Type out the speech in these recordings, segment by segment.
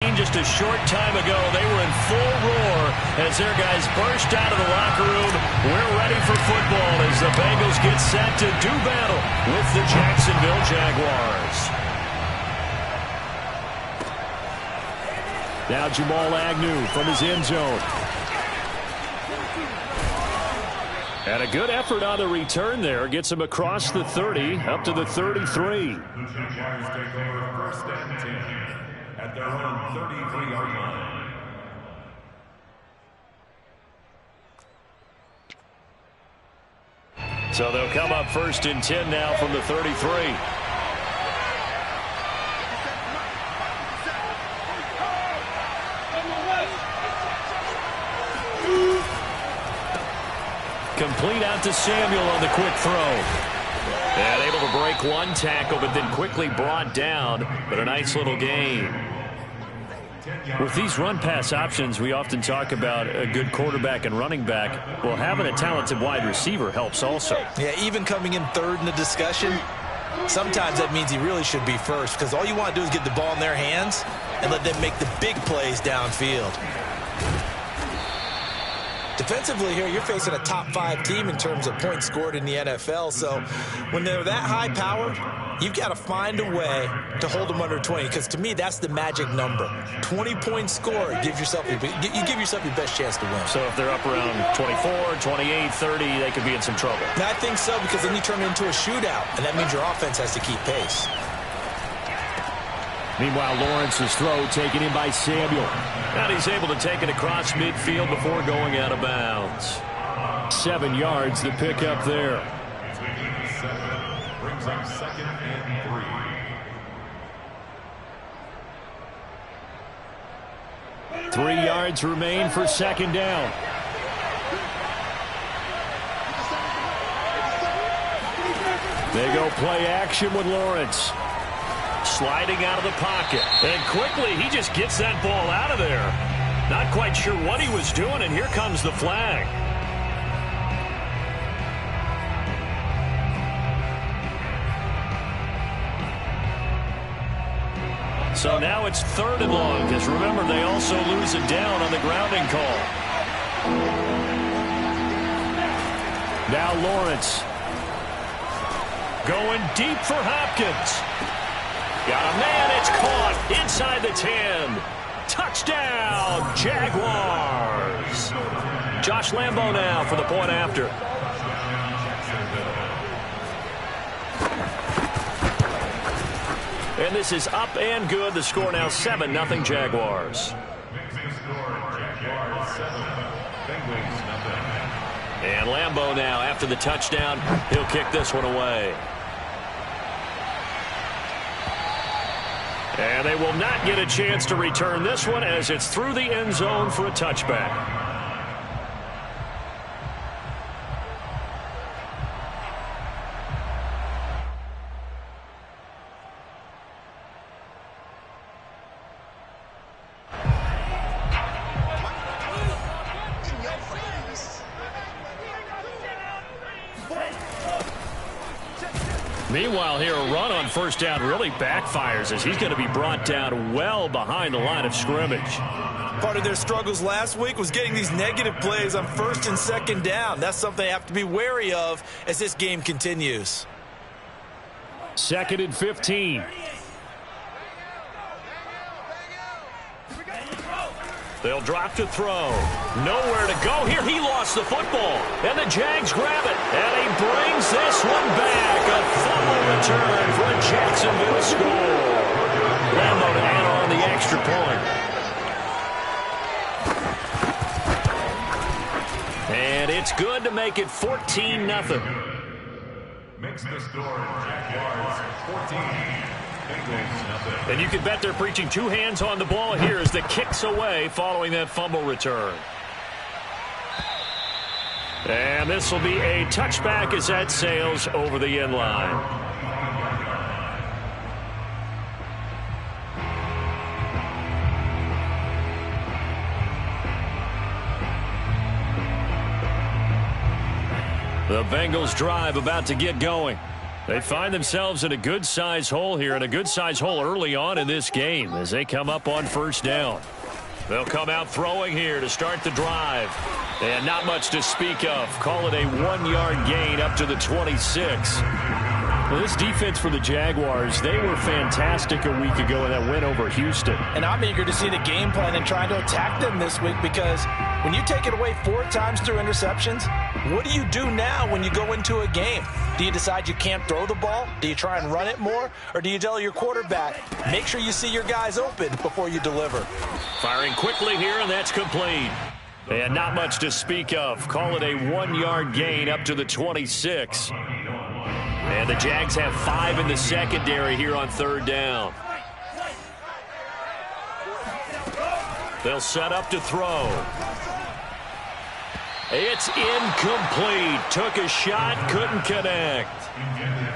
scene just a short time ago. They were in full roar as their guys burst out of the locker room. We're ready for football as the Bengals get set to do battle with the Jacksonville Jaguars. Now Jamal Agnew from his end zone. And a good effort on the return there. Gets him across the 30, up to the 33. The Jaguars take over first and 10 at their own 33-yard line. So they'll come up first and 10 now from the 33. Complete out to Samuel on the quick throw. And able to break one tackle, but then quickly brought down. But a nice little gain. With these run-pass options, we often talk about a good quarterback and running back. Well, having a talented wide receiver helps also. Yeah, even coming in third in the discussion, sometimes that means he really should be first, because all you want to do is get the ball in their hands and let them make the big plays downfield. Defensively here, you're facing a top-5 team in terms of points scored in the NFL. So when they're that high-powered, you've got to find a way to hold them under 20. Because to me, that's the magic number. 20 points scored, you give yourself your best chance to win. So if they're up around 24, 28, 30, they could be in some trouble. And I think so, because then you turn it into a shootout, and that means your offense has to keep pace. Meanwhile, Lawrence's throw taken in by Samuel. And he's able to take it across midfield before going out of bounds. 7 yards, the pickup there. Brings up second and 3. 3 yards remain for second down. They go play action with Lawrence. Sliding out of the pocket. And quickly, he just gets that ball out of there. Not quite sure what he was doing, and here comes the flag. So now it's 3rd and long, because remember, they also lose it down on the grounding call. Now Lawrence. Going deep for Hopkins. Got a man, it's caught inside the 10. Touchdown, Jaguars. Josh Lambo now for the point after. And this is up and good. The score now 7-0 Jaguars. And Lambo now after the touchdown. He'll kick this one away. And they will not get a chance to return this one as it's through the end zone for a touchback. Meanwhile here, a run on first down really backfires as he's going to be brought down well behind the line of scrimmage. Part of their struggles last week was getting these negative plays on first and second down. That's something they have to be wary of as this game continues. 2nd and 15. They'll drop to throw. Nowhere to go here. He lost the football. And the Jags grab it. And he brings this one back. A fumble return for a Jacksonville score. Lambo to add on the extra point. And it's good to make it 14-0. Makes the score Jaguars 14. And you can bet they're preaching 2 hands on the ball here as the kicks away following that fumble return. And this will be a touchback as that sails over the end line. The Bengals drive about to get going. They find themselves in a good-sized hole here, and a good-sized hole early on in this game as they come up on first down. They'll come out throwing here to start the drive. And not much to speak of. Call it a 1-yard gain up to the 26. Well, this defense for the Jaguars, they were fantastic a week ago in that win over Houston. And I'm eager to see the game plan and trying to attack them this week, because when you take it away 4 times through interceptions, what do you do now when you go into a game? Do you decide you can't throw the ball? Do you try and run it more? Or do you tell your quarterback, make sure you see your guys open before you deliver? Firing quickly here, and that's complete. And not much to speak of. Call it a 1-yard gain up to the 26. And the Jags have 5 in the secondary here on third down. They'll set up to throw. It's incomplete. Took a shot, couldn't connect.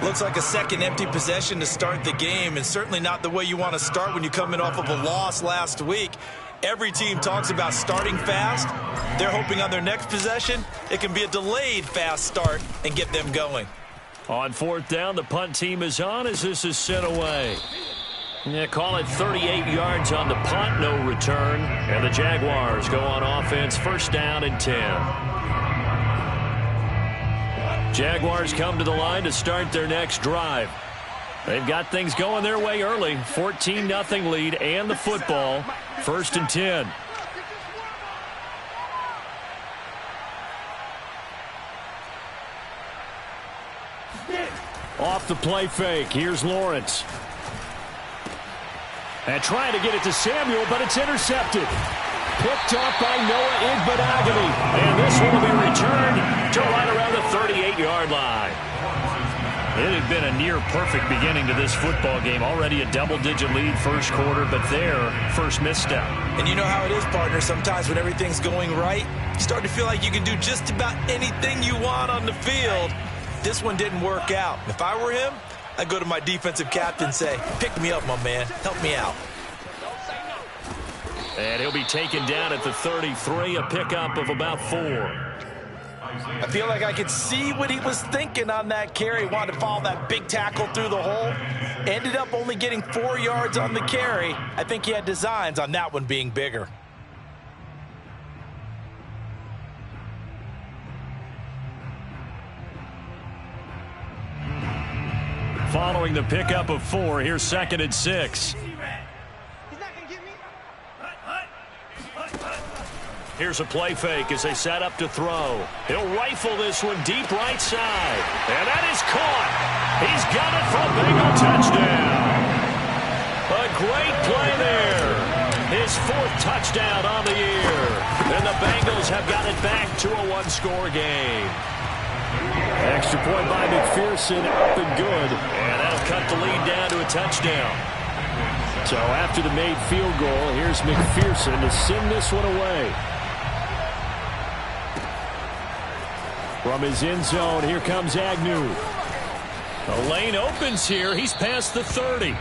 Looks like a second empty possession to start the game, and certainly not the way you want to start when you're coming off of a loss last week. Every team talks about starting fast. They're hoping on their next possession it can be a delayed fast start and get them going. On fourth down, the punt team is on as this is sent away. Yeah, call it 38 yards on the punt, no return. And the Jaguars go on offense, first down and 10. Jaguars come to the line to start their next drive. They've got things going their way early. 14-0 lead and the football. First and 10. Off the play fake. Here's Lawrence. And trying to get it to Samuel, but it's intercepted. Picked off by Noah Igbinoghene. And this one will be returned to right around the 38-yard line. It had been a near-perfect beginning to this football game. Already a double-digit lead first quarter, but their first misstep. And you know how it is, partner. Sometimes when everything's going right, you start to feel like you can do just about anything you want on the field. This one didn't work out. If I were him, I'd go to my defensive captain and say, pick me up, my man. Help me out. And he'll be taken down at the 33, a pickup of about 4. I feel like I could see what he was thinking on that carry. Wanted to follow that big tackle through the hole. Ended up only getting 4 yards on the carry. I think he had designs on that one being bigger. Following the pickup of 4, here's second and 6. Here's a play fake as they set up to throw. He'll rifle this one deep right side. And that is caught. He's got it for a Bengal touchdown. A great play there. His 4th touchdown on the year. And the Bengals have got it back to a 1-score game. Extra point by McPherson, up and good. And that'll cut the lead down to a touchdown. So after the made field goal, here's McPherson to send this one away. From his end zone, here comes Agnew. The lane opens here. He's past the 30.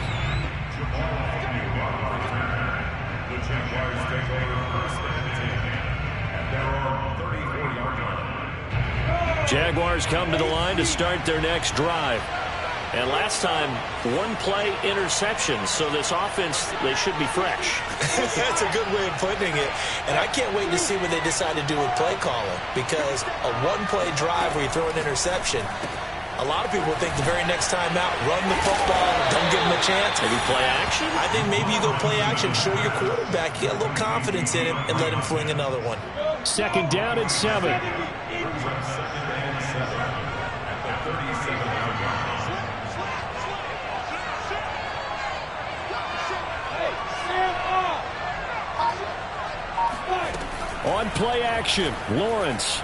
Jaguars come to the line to start their next drive. And last time, 1-play interception. So this offense, they should be fresh. That's a good way of putting it. And I can't wait to see what they decide to do with play calling. Because a 1-play drive where you throw an interception, a lot of people think the very next time out, run the football, don't give them a chance. Maybe play action? I think maybe you go play action, show your quarterback, get a little confidence in him, and let him fling another one. Second down and 7. On play action, Lawrence.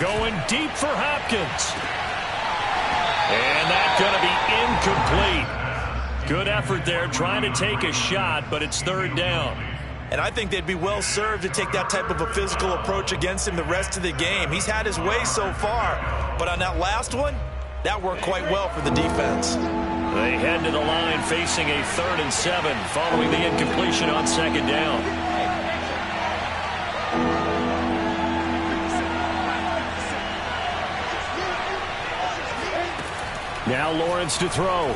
Going deep for Hopkins. And that's going to be incomplete. Good effort there, trying to take a shot, but it's third down. And I think they'd be well served to take that type of a physical approach against him the rest of the game. He's had his way so far, but on that last one, that worked quite well for the defense. They head to the line facing a 3rd and 7 following the incompletion on second down. Now Lawrence to throw.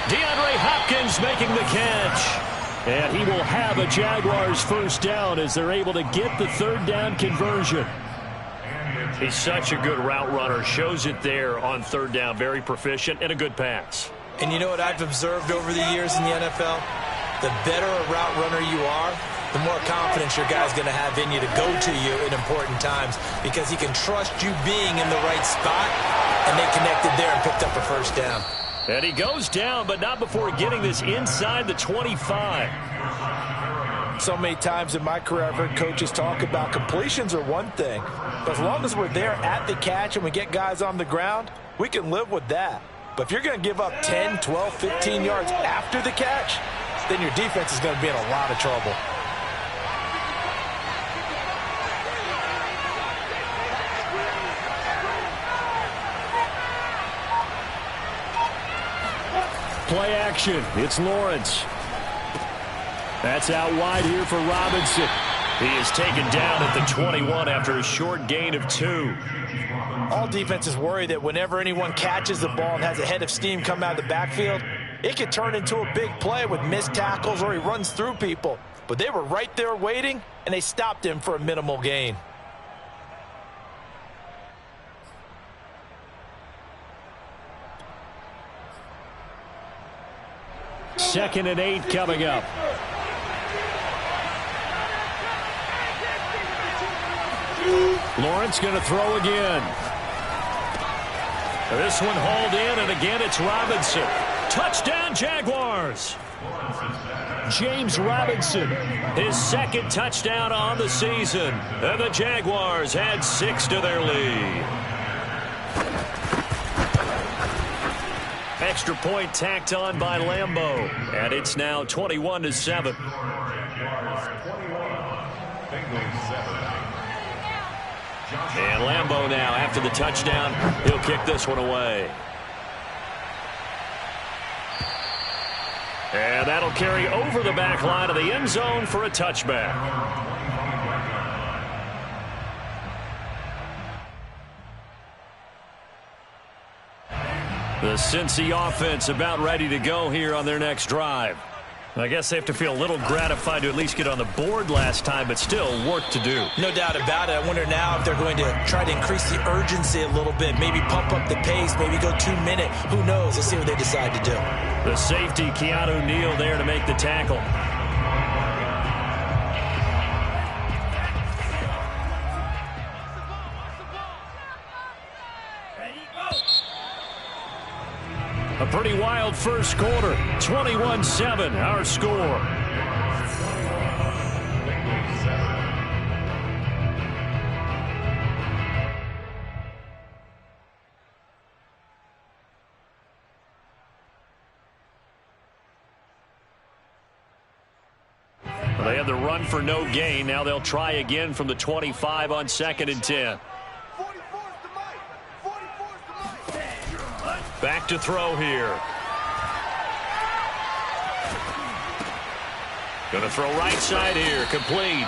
DeAndre Hopkins making the catch. And he will have a Jaguars first down as they're able to get the third down conversion. He's such a good route runner. Shows it there on third down. Very proficient and a good pass. And you know what I've observed over the years in the NFL? The better a route runner you are, the more confidence your guy's going to have in you to go to you in important times because he can trust you being in the right spot, and they connected there and picked up a first down. And he goes down, but not before getting this inside the 25. So many times in my career I've heard coaches talk about completions are one thing, but as long as we're there at the catch and we get guys on the ground, we can live with that. But if you're going to give up 10, 12, 15 yards after the catch, then your defense is going to be in a lot of trouble. Play action. It's Lawrence. That's out wide here for Robinson. He is taken down at the 21 after a short gain of 2. All defenses worry that whenever anyone catches the ball and has a head of steam come out of the backfield, it could turn into a big play with missed tackles or he runs through people. But they were right there waiting, and they stopped him for a minimal gain. Second and 8 coming up. Lawrence going to throw again. This one hauled in, and again it's Robinson. Touchdown, Jaguars. James Robinson, his second touchdown on the season. And the Jaguars add 6 to their lead. Extra point tacked on by Lambeau. And it's now 21-7. And Lambeau now, after the touchdown, he'll kick this one away. And that'll carry over the back line of the end zone for a touchback. The Cincy offense about ready to go here on their next drive. I guess they have to feel a little gratified to at least get on the board last time, but still work to do. No doubt about it. I wonder now if they're going to try to increase the urgency a little bit, maybe pump up the pace, maybe go 2 minute. Who knows? Let's see what they decide to do. The safety, Keanu Neal, there to make the tackle. A pretty wild first quarter. 21-7, our score. Well, they had the run for no gain. Now they'll try again from the 25 on 2nd and 10. Back to throw here. Going to throw right side here. Complete.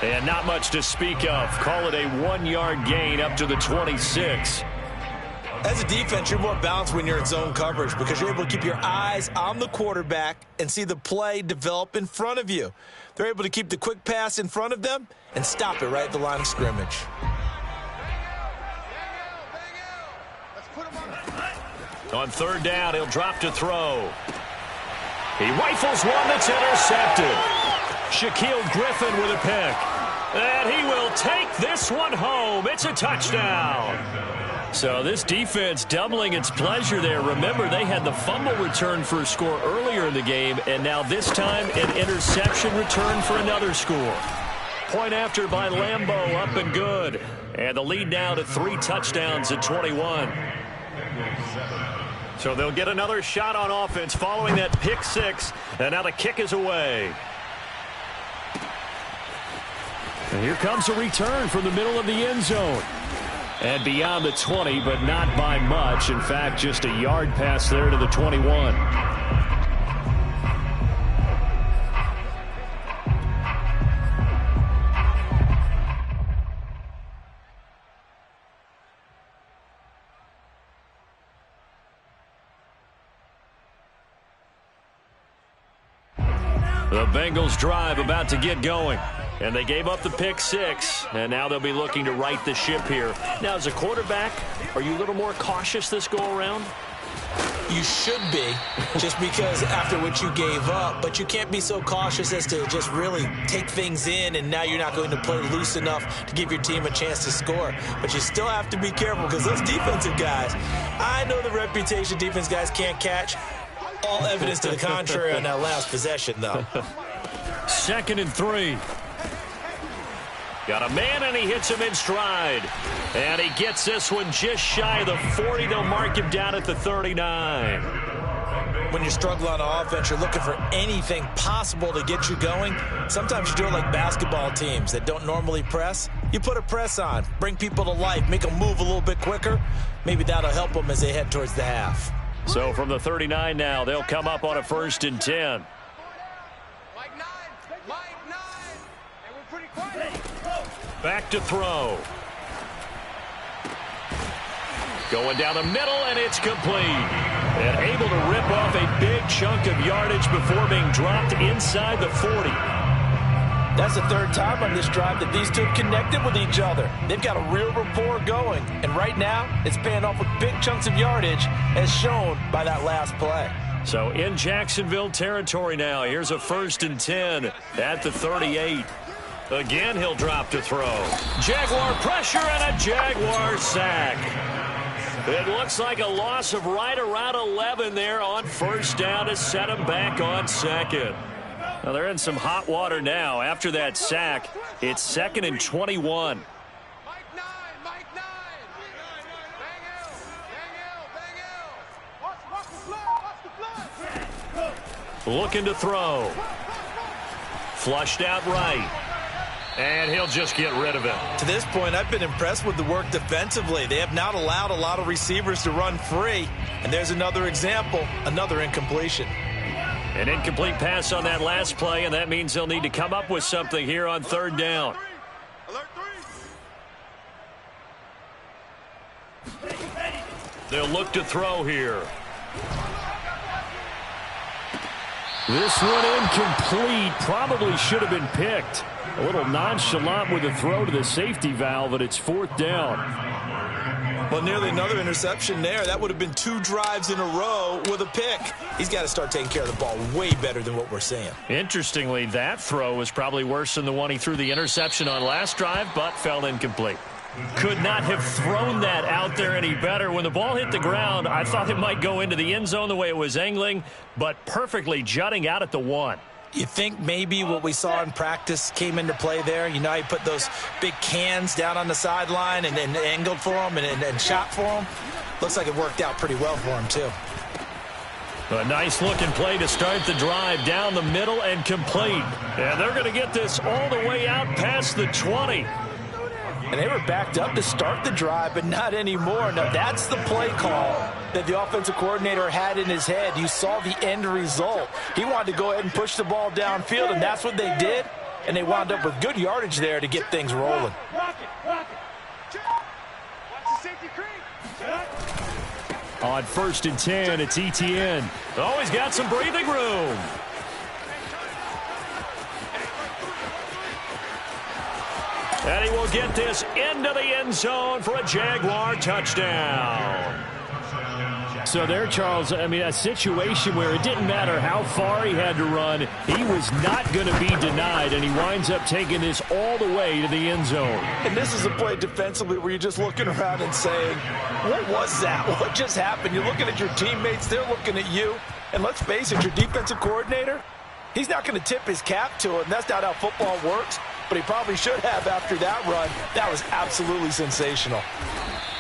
And not much to speak of. Call it a 1-yard gain up to the 26. As a defense, you're more balanced when you're in zone coverage because you're able to keep your eyes on the quarterback and see the play develop in front of you. They're able to keep the quick pass in front of them and stop it right at the line of scrimmage. On 3rd down, he'll drop to throw. He rifles one that's intercepted. Shaquill Griffin with a pick. And he will take this one home. It's a touchdown. So this defense doubling its pleasure there. Remember, they had the fumble return for a score earlier in the game, and now this time an interception return for another score. Point after by Lambeau, up and good. And the lead now to 3 touchdowns at 21. So they'll get another shot on offense following that pick 6. And now the kick is away. And here comes a return from the middle of the end zone. And beyond the 20, but not by much. In fact, just a yard pass there to the 21. The Bengals drive about to get going. And they gave up the pick six, and now they'll be looking to right the ship here. Now, as a quarterback, are you a little more cautious this go-around? You should be, just because after what you gave up, but you can't be so cautious as to just really take things in, and now you're not going to play loose enough to give your team a chance to score. But you still have to be careful because those defensive guys, I know the reputation defense guys can't catch. All evidence to the contrary on that last possession, though. 2nd and 3. Got a man, and he hits him in stride. And he gets this one just shy of the 40. They'll mark him down at the 39. When you're struggling on offense, you're looking for anything possible to get you going. Sometimes you do it like basketball teams that don't normally press. You put a press on, bring people to life, make them move a little bit quicker. Maybe that'll help them as they head towards the half. So from the 39 now, they'll come up on a 1st and 10. Back to throw. Going down the middle, and it's complete. And able to rip off a big chunk of yardage before being dropped inside the 40. That's the 3rd time on this drive that these two have connected with each other. They've got a real rapport going. And right now, it's paying off with big chunks of yardage, as shown by that last play. So in Jacksonville territory now. Here's a 1st and 10 at the 38. Again, he'll drop to throw. Jaguar pressure and a Jaguar sack. It looks like a loss of right around 11 there on 1st down to set him back on 2nd. Now they're in some hot water now. After that sack, it's 2nd and 21. Looking to throw. Flushed out right. And he'll just get rid of it. To this point, I've been impressed with the work defensively. They have not allowed a lot of receivers to run free. And there's another example, another incompletion. An incomplete pass on that last play, and that means they'll need to come up with something here on 3rd down. They'll look to throw here. This one incomplete. Probably should have been picked. A little nonchalant with a throw to the safety valve, and it's 4th down. Well, nearly another interception there. That would have been 2 drives in a row with a pick. He's got to start taking care of the ball way better than what we're seeing. Interestingly, that throw was probably worse than the one he threw the interception on last drive, but fell incomplete. Could not have thrown that out there any better. When the ball hit the ground, I thought it might go into the end zone the way it was angling, but perfectly jutting out at the 1. You think maybe what we saw in practice came into play there? You know, he put those big cans down on the sideline and angled for them and shot for them. Looks like it worked out pretty well for him, too. A nice looking play to start the drive down the middle and complete. And they're going to get this all the way out past the 20. And they were backed up to start the drive, but not anymore. Now, that's the play call that the offensive coordinator had in his head. You saw the end result. He wanted to go ahead and push the ball downfield, and that's what they did. And they wound up with good yardage there to get things rolling. On 1st and 10, it's Etienne. Oh, he's got some breathing room. And he will get this into the end zone for a Jaguar touchdown. So there, Charles, I mean, a situation where it didn't matter how far he had to run, he was not going to be denied, and he winds up taking this all the way to the end zone. And this is a play defensively where you're just looking around and saying, what was that? What just happened? You're looking at your teammates, they're looking at you, and let's face it, your defensive coordinator, he's not going to tip his cap to it. That's not how football works, but he probably should have after that run. That was absolutely sensational.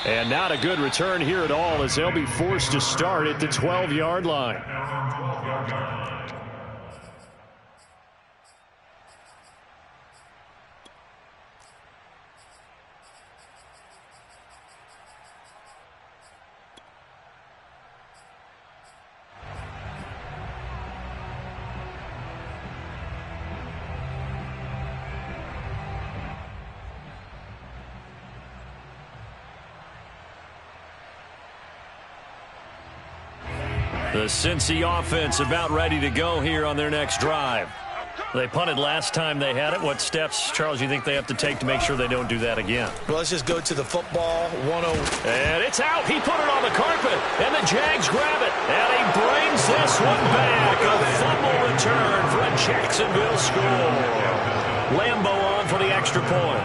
And not a good return here at all, as they'll be forced to start at the 12-yard line. The Cincy offense about ready to go here on their next drive. They punted last time they had it. What steps, Charles, you think they have to take to make sure they don't do that again? Well, let's just go to the football. 1-0. And it's out. He put it on the carpet. And the Jags grab it. And he brings this one back. A fumble return for a Jacksonville score. Lambo on for the extra point.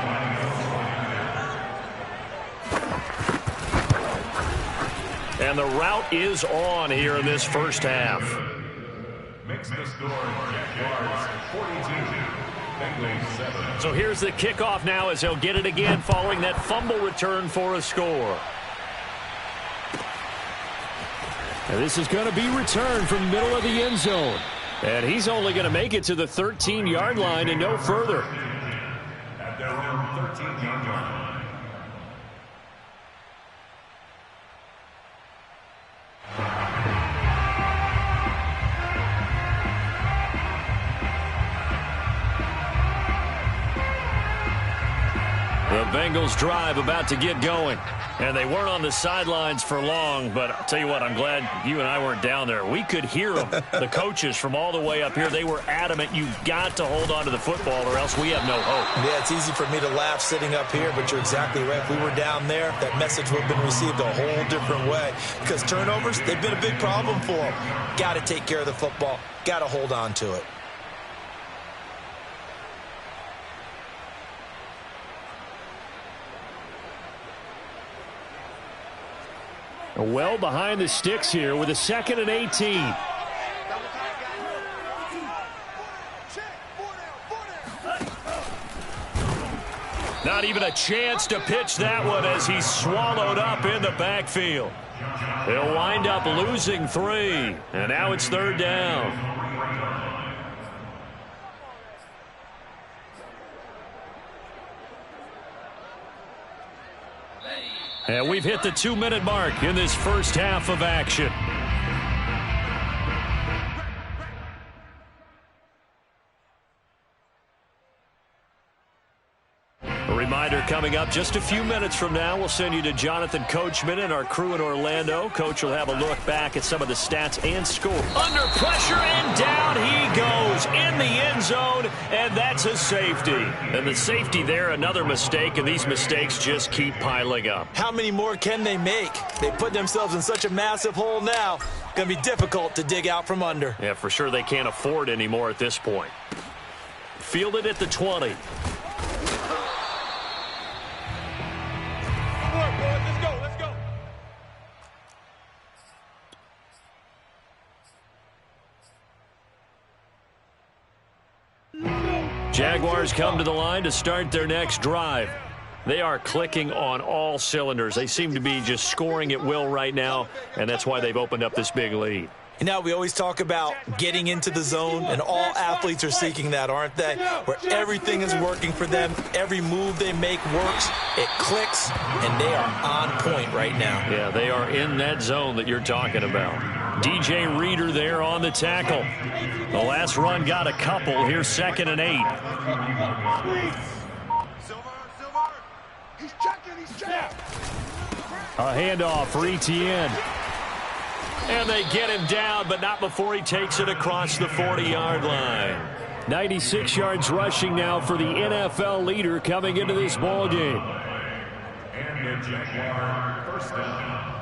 And the route is on here in this first half. Makes the score Jaguars 42, Bengals 7. So here's the kickoff now as he'll get it again following that fumble return for a score. And this is going to be returned from middle of the end zone. And he's only going to make it to the 13-yard line and no further. At their own 13-yard line. The Bengals drive about to get going. And they weren't on the sidelines for long, but I'll tell you what, I'm glad you and I weren't down there. We could hear them, the coaches from all the way up here. They were adamant, you've got to hold on to the football or else we have no hope. Yeah, it's easy for me to laugh sitting up here, but you're exactly right. If we were down there, that message would have been received a whole different way. Because turnovers, they've been a big problem for them. Got to take care of the football. Got to hold on to it. Well behind the sticks here with a 2nd and 18. Not even a chance to pitch that one as he's swallowed up in the backfield. They'll wind up losing 3, and now it's 3rd down. And we've hit the 2-minute mark in this first half of action. A reminder coming up just a few minutes from now, we'll send you to Jonathan Coachman and our crew in Orlando. Coach will have a look back at some of the stats and score. Under pressure and down he goes in the end zone, and that's a safety. And the safety there, another mistake, and these mistakes just keep piling up. How many more can they make? They put themselves in such a massive hole now. Going to be difficult to dig out from under. Yeah, for sure they can't afford anymore at this point. Fielded at the 20. Jaguars come to the line to start their next drive. They are clicking on all cylinders. They seem to be just scoring at will right now, and that's why they've opened up this big lead. You know, we always talk about getting into the zone, and all athletes are seeking that, aren't they? Where everything is working for them. Every move they make works. It clicks, and they are on point right now. Yeah, they are in that zone that you're talking about. DJ Reader there on the tackle. The last run got a couple. Here's 2nd and 8. He's checking. A handoff for Etienne. And they get him down, but not before he takes it across the 40-yard line. 96 yards rushing now for the NFL leader coming into this ball game. And the Jaguar first down.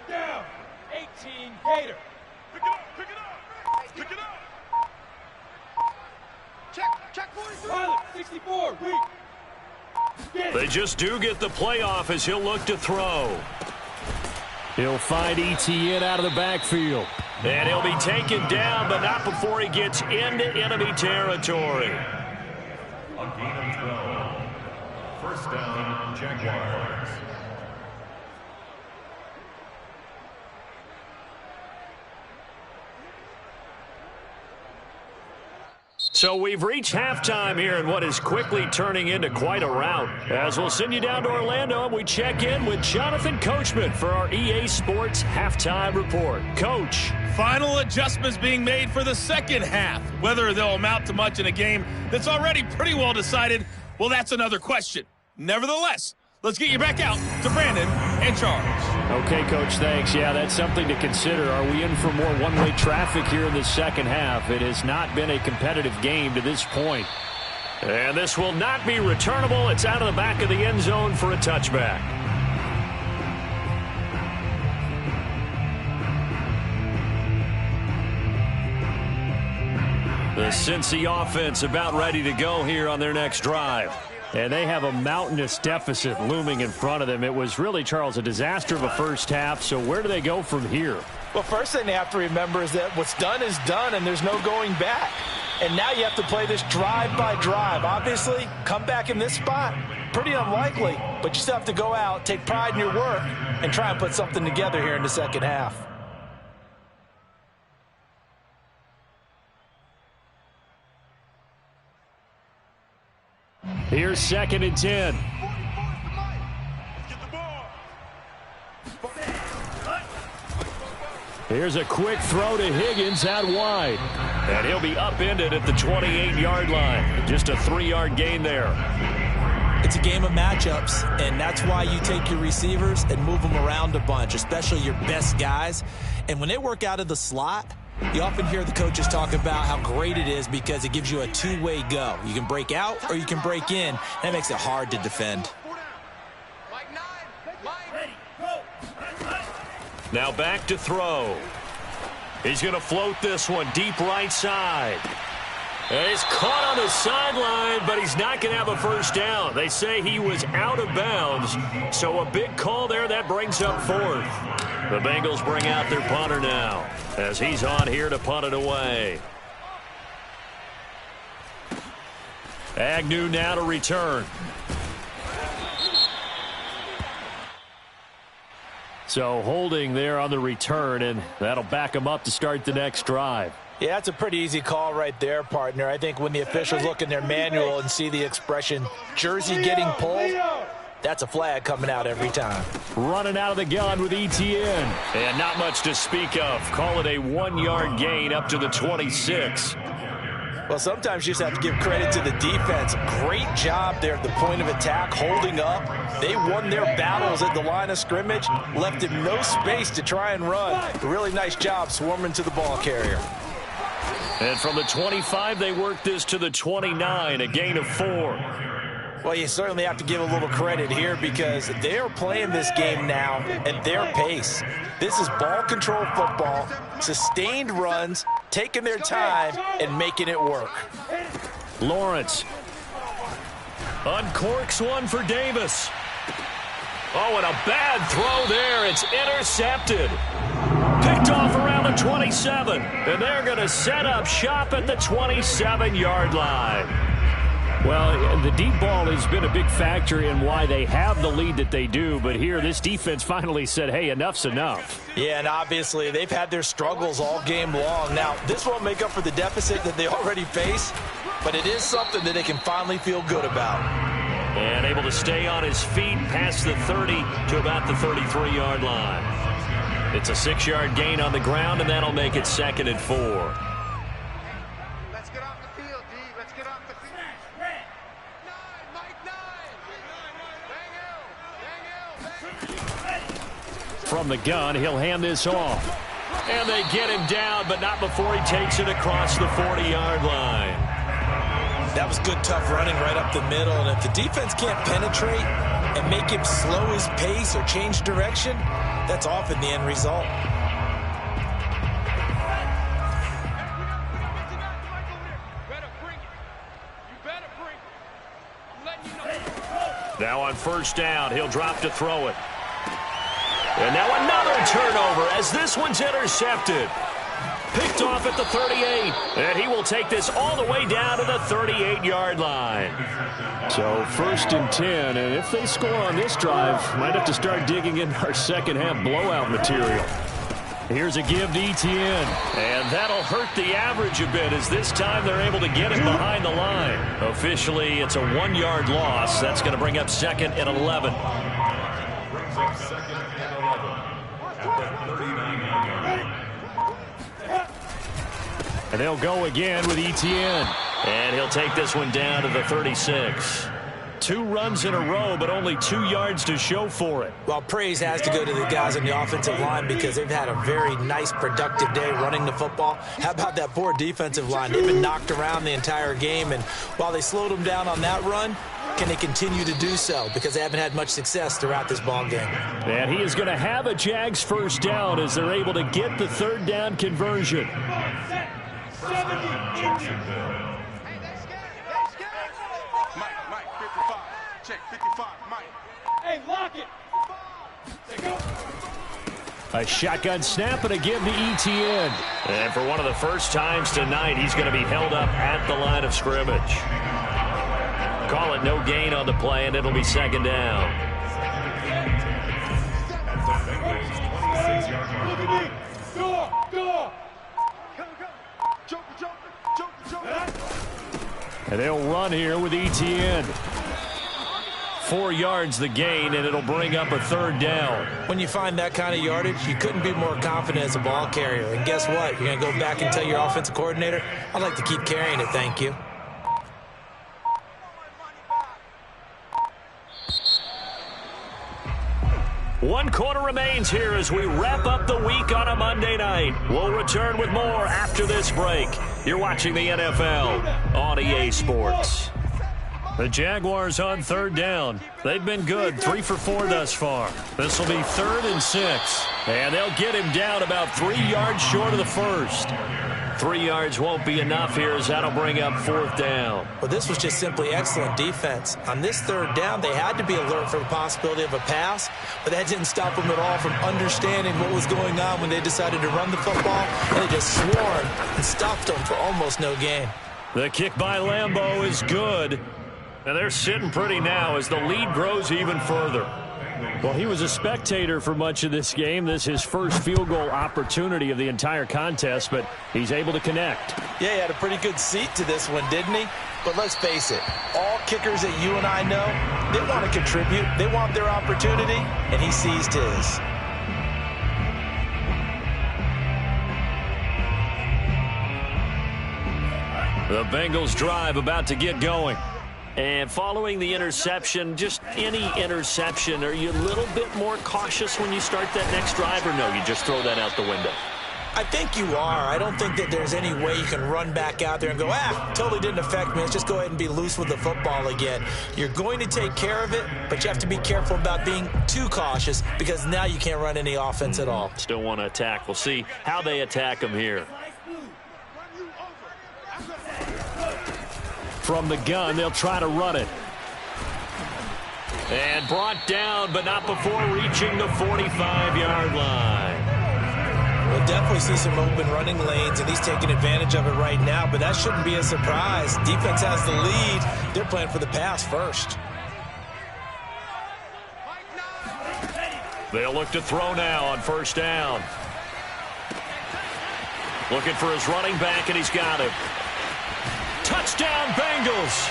Down. 18 Gator. Pick it up. Check 43. Pilot, 64. Weak. They just do get the playoff as he'll look to throw. He'll find Etienne out of the backfield. And he'll be taken down, but not before he gets into enemy territory. A gain of 12. First down, Jaguars. So we've reached halftime here in what is quickly turning into quite a rout. As we'll send you down to Orlando and we check in with Jonathan Coachman for our EA Sports Halftime Report. Coach. Final adjustments being made for the second half. Whether they'll amount to much in a game that's already pretty well decided, well, that's another question. Nevertheless, let's get you back out to Brandon and charge. Okay, Coach, thanks. Yeah, that's something to consider. Are we in for more one-way traffic here in the second half? It has not been a competitive game to this point. And this will not be returnable. It's out of the back of the end zone for a touchback. The Cincy offense about ready to go here on their next drive. And they have a mountainous deficit looming in front of them. It was really, Charles, a disaster of a first half. So where do they go from here? Well, first thing they have to remember is that what's done is done, and there's no going back. And now you have to play this drive by drive. Obviously, come back in this spot, pretty unlikely. But you still have to go out, take pride in your work, and try and put something together here in the second half. Here's 2nd and 10. Here's a quick throw to Higgins out wide. And he'll be upended at the 28-yard line. Just a 3-yard gain there. It's a game of matchups, and that's why you take your receivers and move them around a bunch, especially your best guys. And when they work out of the slot, you often hear the coaches talk about how great it is because it gives you a two-way go. You can break out or you can break in. That makes it hard to defend. Now back to throw. He's going to float this one deep right side. And he's caught on the sideline, but he's not going to have a first down. They say he was out of bounds, so a big call there. That brings up 4th. The Bengals bring out their punter now as he's on here to punt it away. Agnew now to return. So holding there on the return, and that'll back them up to start the next drive. Yeah, that's a pretty easy call right there, partner. I think when the officials look in their manual and see the expression jersey getting pulled, that's a flag coming out every time. Running out of the gun with Etienne. And not much to speak of. Call it a 1-yard gain up to the 26. Well, sometimes you just have to give credit to the defense. Great job there at the point of attack, holding up. They won their battles at the line of scrimmage, left him no space to try and run. A really nice job swarming to the ball carrier. And from the 25, they worked this to the 29, a gain of 4. Well, you certainly have to give a little credit here because they're playing this game now at their pace. This is ball control football, sustained runs, taking their time and making it work. Lawrence uncorks one for Davis. Oh, and a bad throw there. It's intercepted. Picked off around the 27. And they're going to set up shop at the 27-yard line. Well, the deep ball has been a big factor in why they have the lead that they do. But here, this defense finally said, hey, enough's enough. Yeah, and obviously they've had their struggles all game long. Now, this won't make up for the deficit that they already face, but it is something that they can finally feel good about. And able to stay on his feet past the 30 to about the 33-yard line. It's a 6-yard gain on the ground, and that'll make it 2nd and 4. From the gun, he'll hand this off. And they get him down, but not before he takes it across the 40-yard line. That was good, tough running right up the middle. And if the defense can't penetrate and make him slow his pace or change direction, that's often the end result. Now on first down, he'll drop to throw it. And now another turnover as this one's intercepted. Picked off at the 38. And he will take this all the way down to the 38-yard line. So 1st and 10. And if they score on this drive, might have to start digging in our second half blowout material. Here's a give to Etienne. And that'll hurt the average a bit as this time they're able to get him behind the line. Officially, it's a 1-yard loss. That's going to bring up 2nd and 11. Brings up 2nd and 11 at the 39-yard line. And they'll go again with Etienne. And he'll take this one down to the 36. 2 runs in a row, but only 2 yards to show for it. Well, praise has to go to the guys on the offensive line because they've had a very nice, productive day running the football. How about that poor defensive line? They've been knocked around the entire game, and while they slowed them down on that run, can they continue to do so? Because they haven't had much success throughout this ball game. And he is going to have a Jags first down as they're able to get the 3rd down conversion. Mike, 55. Check, 55, Mike. Hey, lock it. Say go. A shotgun snap and a give to Etienne. And for one of the first times tonight, he's going to be held up at the line of scrimmage. Call it no gain on the play, and it'll be 2nd down. Look at me. Go. Jump. And they'll run here with Etienne. 4 yards the gain, and it'll bring up a 3rd down. When you find that kind of yardage, you couldn't be more confident as a ball carrier. And guess what? You're going to go back and tell your offensive coordinator, I'd like to keep carrying it, thank you. One quarter remains here as we wrap up the week on a Monday night. We'll return with more after this break. You're watching the NFL on EA Sports. The Jaguars on 3rd down. They've been good, 3 for 4 thus far. This will be 3rd and 6. And they'll get him down about 3 yards short of the first. 3 yards won't be enough here as that'll bring up 4th down. Well, this was just simply excellent defense. On this 3rd down, they had to be alert for the possibility of a pass, but that didn't stop them at all from understanding what was going on when they decided to run the football, and they just swarmed and stopped them for almost no gain. The kick by Lambeau is good, and they're sitting pretty now as the lead grows even further. Well, he was a spectator for much of this game. This is his first field goal opportunity of the entire contest, but he's able to connect. Yeah, he had a pretty good seat to this one, didn't he? But let's face it, all kickers that you and I know, they want to contribute. They want their opportunity, and he seized his. The Bengals drive about to get going. And following the interception, just any interception, are you a little bit more cautious when you start that next drive, or no, you just throw that out the window? I think you are. I don't think that there's any way you can run back out there and go, totally didn't affect me. Let's just go ahead and be loose with the football again. You're going to take care of it, but you have to be careful about being too cautious because now you can't run any offense at all. Still want to attack. We'll see how they attack them here. From the gun, they'll try to run it. And brought down, but not before reaching the 45-yard line. We'll definitely see some open running lanes, and he's taking advantage of it right now, but that shouldn't be a surprise. Defense has the lead. They're playing for the pass first. They'll look to throw now on 1st down. Looking for his running back, and he's got him. Touchdown, Bengals.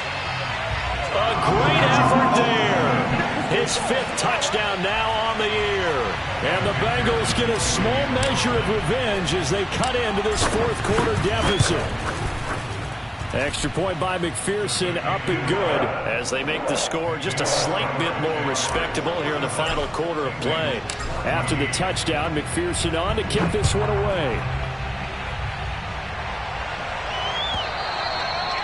A great effort there. His 5th touchdown now on the year. And the Bengals get a small measure of revenge as they cut into this 4th quarter deficit. Extra point by McPherson, up and good. As they make the score just a slight bit more respectable here in the final quarter of play. After the touchdown, McPherson on to kick this one away.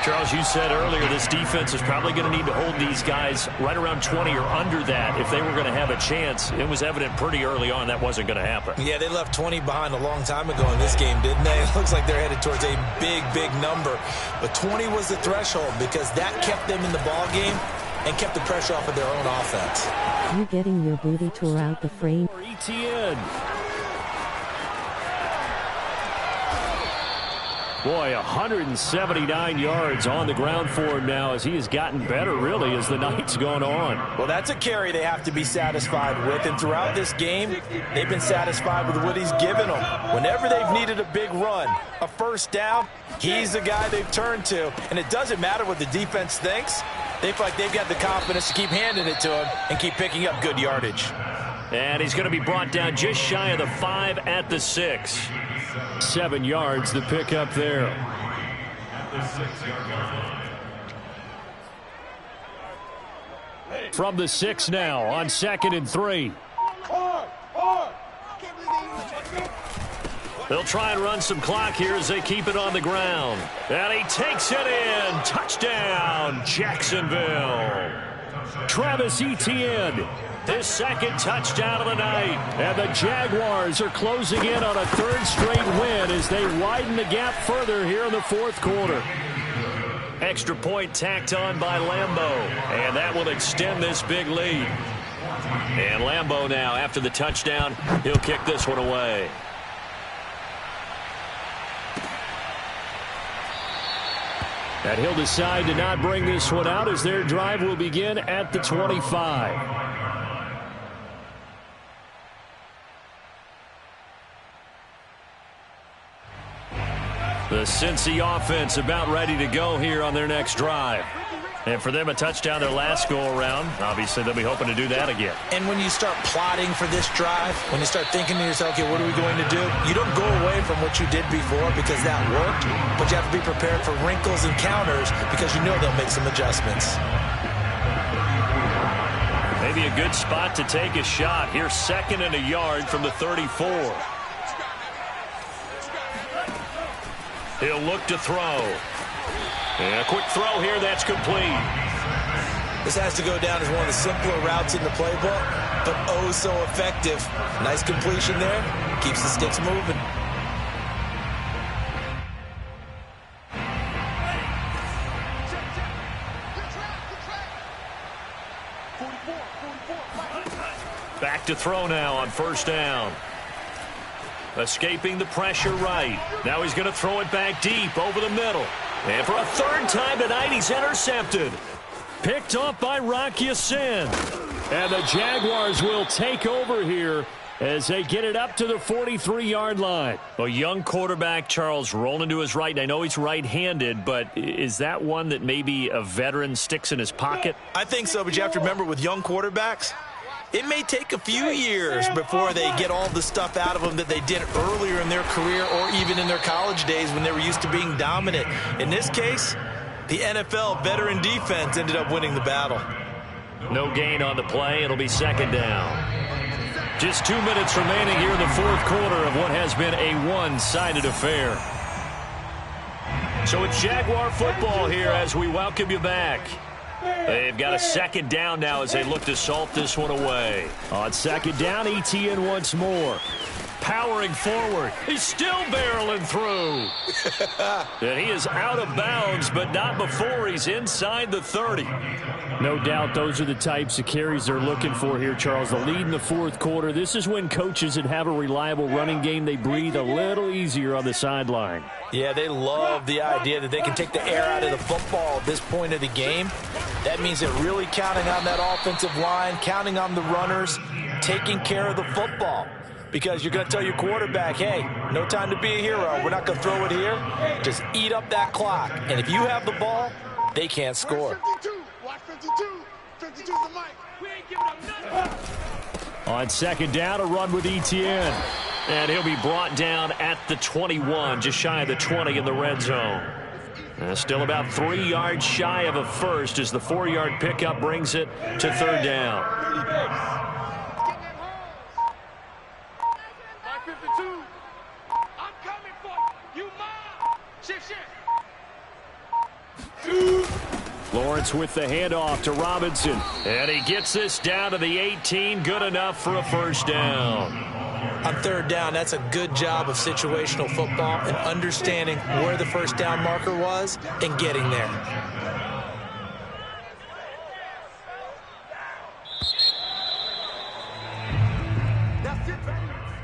Charles, you said earlier this defense is probably going to need to hold these guys right around 20 or under that if they were going to have a chance. It was evident pretty early on that wasn't going to happen. Yeah, they left 20 behind a long time ago in this game, didn't they? It looks like they're headed towards a big, big number. But 20 was the threshold because that kept them in the ball game and kept the pressure off of their own offense. You getting your booty tore out the frame? Etienne. Boy, 179 yards on the ground for him now as he has gotten better, really, as the night's gone on. Well, that's a carry they have to be satisfied with, and throughout this game, they've been satisfied with what he's given them. Whenever they've needed a big run, a 1st down, he's the guy they've turned to, and it doesn't matter what the defense thinks. They feel like they've got the confidence to keep handing it to him and keep picking up good yardage. And he's going to be brought down just shy of the 5 at the 6. 7 yards, the pickup there. From the 6 now on 2nd and 3. They'll try and run some clock here as they keep it on the ground. And he takes it in. Touchdown, Jacksonville. Travis Etienne, His second touchdown of the night. and the Jaguars are closing in on a 3rd straight win as they widen the gap further here in the 4th quarter. Extra point tacked on by Lambo. And that will extend this big lead. And Lambo now, after the touchdown, he'll kick this one away. And he'll decide to not bring this one out as their drive will begin at the 25. The Cincy offense about ready to go here on their next drive. And for them, a touchdown their last go-around. Obviously, they'll be hoping to do that again. And when you start plotting for this drive, when you start thinking to yourself, okay, what are we going to do? You don't go away from what you did before because that worked, but you have to be prepared for wrinkles and counters because you know they'll make some adjustments. Maybe a good spot to take a shot. Here's 2nd and a yard from the 34. He'll look to throw. And a quick throw here, that's complete. This has to go down as one of the simpler routes in the playbook, but oh so effective. Nice completion there. Keeps the sticks moving. Back to throw now on 1st down. Escaping the pressure right. Now he's going to throw it back deep over the middle. And for a 3rd time tonight, he's intercepted. Picked off by Rock Ya-Sin. And the Jaguars will take over here as they get it up to the 43-yard line. A young quarterback, Charles, rolling to his right. And I know he's right-handed, but is that one that maybe a veteran sticks in his pocket? I think so, but you have to remember with young quarterbacks, it may take a few years before they get all the stuff out of them that they did earlier in their career or even in their college days when they were used to being dominant. In this case, the NFL veteran defense ended up winning the battle. No gain on the play. It'll be 2nd down. Just 2 minutes remaining here in the 4th quarter of what has been a one-sided affair. So it's Jaguar football here as we welcome you back. They've got a 2nd down now as they look to salt this one away. On 2nd down, Etienne once more. Powering forward. He's still barreling through. And he is out of bounds, but not before he's inside the 30. No doubt those are the types of carries they're looking for here, Charles. The lead in the 4th quarter. This is when coaches that have a reliable running game, they breathe a little easier on the sideline. Yeah, they love the idea that they can take the air out of the football at this point of the game. That means they're really counting on that offensive line, counting on the runners, taking care of the football. Because you're going to tell your quarterback, hey, no time to be a hero. We're not going to throw it here. Just eat up that clock. And if you have the ball, they can't score. 52. Watch 52. 52's the mic. We ain't giving up nothing. On 2nd down, a run with Etienne. And he'll be brought down at the 21, just shy of the 20 in the red zone. Still about 3 yards shy of a first as the 4-yard pickup brings it to 3rd down. 52. I'm coming for you. You mine. Shift. Lawrence with the handoff to Robinson. And he gets this down to the 18. Good enough for a 1st down. On 3rd down, that's a good job of situational football and understanding where the 1st down marker was and getting there.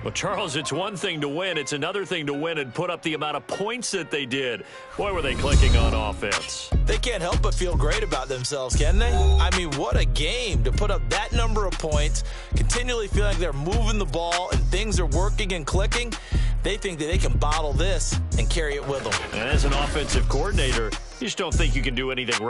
Well, Charles, it's one thing to win. It's another thing to win and put up the amount of points that they did. Boy, were they clicking on offense. They can't help but feel great about themselves, can they? I mean, what a game to put up that number of points, continually feeling like they're moving the ball and things are working and clicking. They think that they can bottle this and carry it with them. And as an offensive coordinator, you just don't think you can do anything wrong.